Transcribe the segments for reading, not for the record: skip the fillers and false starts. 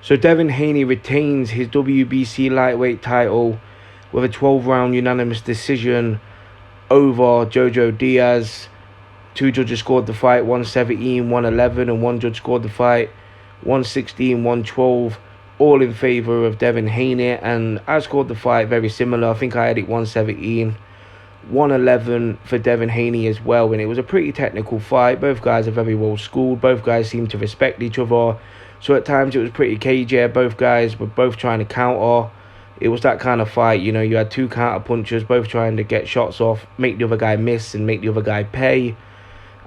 So Devin Haney retains his WBC lightweight title with a 12-round unanimous decision over Jojo Diaz. Two judges scored the fight, 117, 111, and one judge scored the fight, 116, 112, all in favour of Devin Haney. And I scored the fight very similar. I think I had it 117, 111 for Devin Haney as well. And it was a pretty technical fight. Both guys are very well schooled. Both guys seem to respect each other. So at times it was pretty cagey. Both guys were both trying to counter. It was that kind of fight, you know, you had two counter punchers, both trying to get shots off, make the other guy miss and make the other guy pay.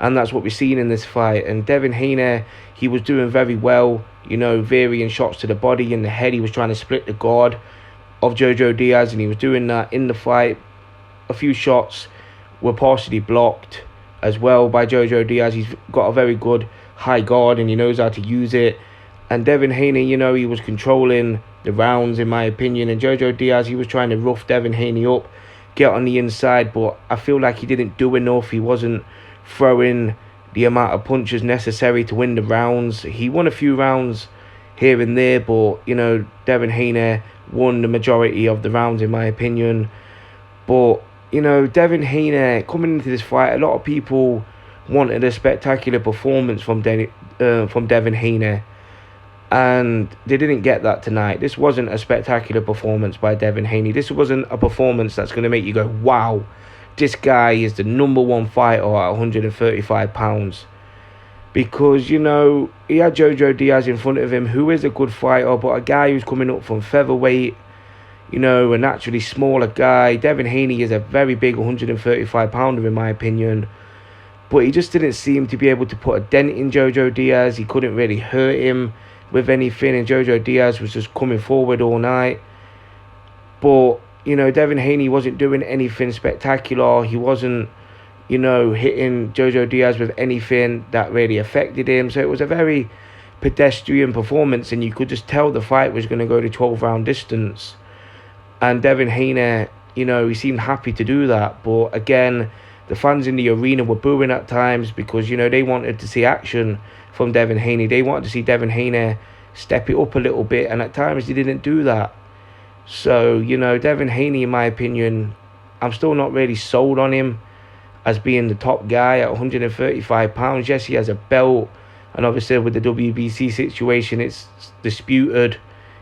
And that's what we've seen in this fight. And Devin Haney, he was doing very well, you know, varying shots to the body and the head. He was trying to split the guard of Jojo Diaz, and he was doing that in the fight. A few shots were partially blocked as well by Jojo Diaz. He's got a very good high guard and he knows how to use it. And Devin Haney, you know, he was controlling the rounds, in my opinion. And Jojo Diaz, he was trying to rough Devin Haney up, get on the inside. But I feel like he didn't do enough. He wasn't throwing the amount of punches necessary to win the rounds. He won a few rounds here and there, but, you know, Devin Haney won the majority of the rounds, in my opinion. But, you know, Devin Haney, coming into this fight, a lot of people wanted a spectacular performance from Devin Haney. And they didn't get that tonight. This wasn't a spectacular performance by Devin Haney. This wasn't a performance that's going to make you go, wow, this guy is the #1 fighter at 135 pounds. Because, you know, he had Jojo Diaz in front of him, who is a good fighter, but a guy who's coming up from featherweight, you know, a naturally smaller guy. Devin Haney is a very big 135 pounder, in my opinion. But he just didn't seem to be able to put a dent in Jojo Diaz. He couldn't really hurt him with anything, and Jojo Diaz was just coming forward all night. But, you know, Devin Haney wasn't doing anything spectacular. He wasn't, you know, hitting Jojo Diaz with anything that really affected him. So it was a very pedestrian performance, and you could just tell the fight was going to go to 12-round distance. And Devin Haney, you know, he seemed happy to do that. But again, the fans in the arena were booing at times because, you know, they wanted to see action from Devin Haney. They wanted to see Devin Haney step it up a little bit, and at times he didn't do that. So, you know, Devin Haney, in my opinion, I'm still not really sold on him as being the top guy at 135 pounds. Yes, he has a belt, and obviously with the WBC situation, it's disputed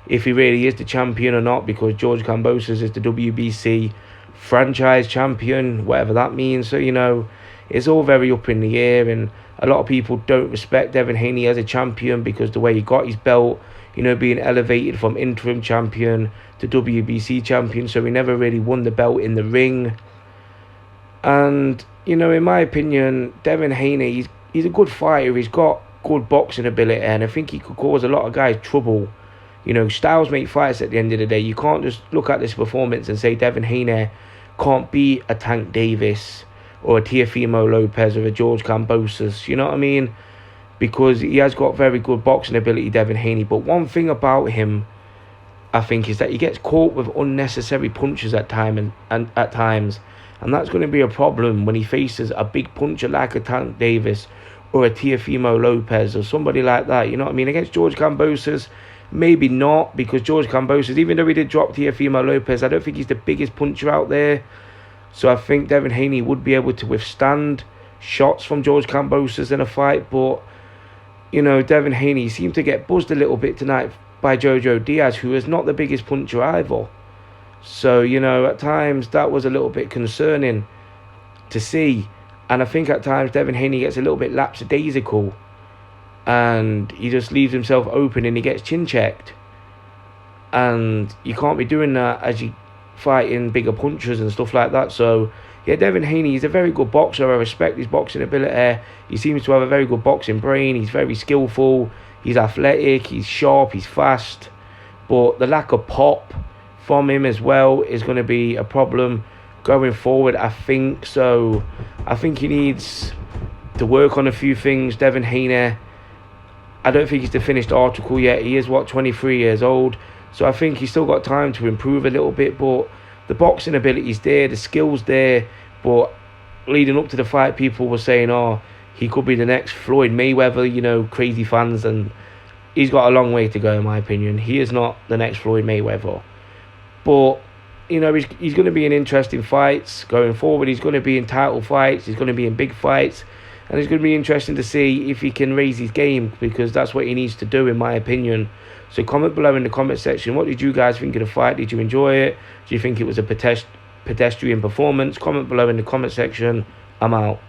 if he really is the champion or not, because George Kambosos is the WBC franchise champion, whatever that means. So, you know, it's all very up in the air, and a lot of people don't respect Devin Haney as a champion because the way he got his belt, you know, being elevated from interim champion to WBC champion, so he never really won the belt in the ring. And, you know, in my opinion, Devin Haney, he's a good fighter. He's got good boxing ability, and I think he could cause a lot of guys trouble. You know, styles make fights at the end of the day. You can't just look at this performance and say Devin Haney can't beat a Tank Davis or a Teofimo Lopez or a George Kambosos, you know what I mean? Because he has got very good boxing ability, Devin Haney. But one thing about him, I think, is that he gets caught with unnecessary punches at times, and that's going to be a problem when he faces a big puncher like a Tank Davis or a Teofimo Lopez or somebody like that, you know what I mean? Against George Kambosos, maybe not, because George Kambosos, even though he did drop Teofimo Lopez, I don't think he's the biggest puncher out there. So I think Devin Haney would be able to withstand shots from George Kambosos in a fight. But, you know, Devin Haney seemed to get buzzed a little bit tonight by Jojo Diaz, who is not the biggest puncher either. So, you know, at times that was a little bit concerning to see. And I think at times Devin Haney gets a little bit lapsadaisical, and he just leaves himself open and he gets chin checked. And you can't be doing that as you fighting bigger punchers and stuff like that. So yeah, Devin Haney is a very good boxer. I respect his boxing ability. He seems to have a very good boxing brain. He's very skillful. He's athletic. He's sharp. He's fast. But the lack of pop from him as well is going to be a problem going forward, I think. So I think he needs to work on a few things. Devin Haney, I don't think he's the finished article yet. He is, 23 years old. So I think he's still got time to improve a little bit. But the boxing ability's there, the skill's there. But leading up to the fight, people were saying, oh, he could be the next Floyd Mayweather, you know, crazy fans. And he's got a long way to go, in my opinion. He is not the next Floyd Mayweather. But, you know, he's going to be in interesting fights going forward. He's going to be in title fights. He's going to be in big fights. And it's going to be interesting to see if he can raise his game, because that's what he needs to do, in my opinion. So comment below in the comment section. What did you guys think of the fight? Did you enjoy it? Do you think it was a pedestrian performance? Comment below in the comment section. I'm out.